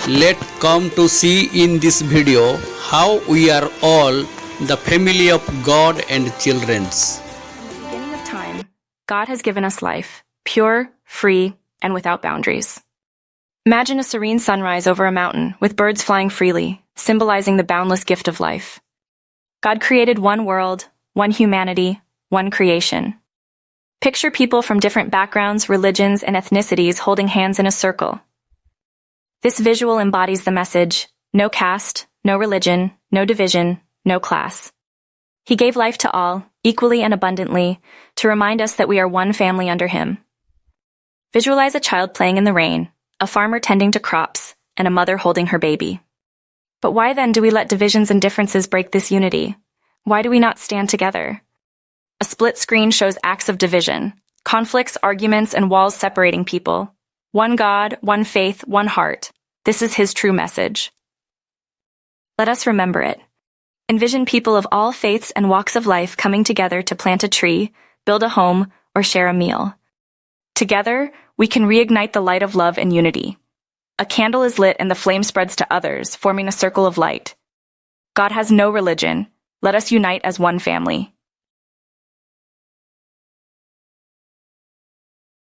Let's come to see in this video how we are all the family of God and children's. From the beginning of time, God has given us life, pure, free, and without boundaries. Imagine a serene sunrise over a mountain with birds flying freely, symbolizing the boundless gift of life. God created one world, one humanity, one creation. Picture people from different backgrounds, religions, and ethnicities holding hands in a circle. This visual embodies the message: no caste, no religion, no division, no class. He gave life to all, equally and abundantly, to remind us that we are one family under Him. Visualize a child playing in the rain, a farmer tending to crops, and a mother holding her baby. But why then do we let divisions and differences break this unity? Why do we not stand together? A split screen shows acts of division, conflicts, arguments, and walls separating people. One God, one faith, one heart. This is His true message. Let us remember it. Envision people of all faiths and walks of life coming together to plant a tree, build a home, or share a meal. Together, we can reignite the light of love and unity. A candle is lit and the flame spreads to others, forming a circle of light. God has no religion. Let us unite as one family.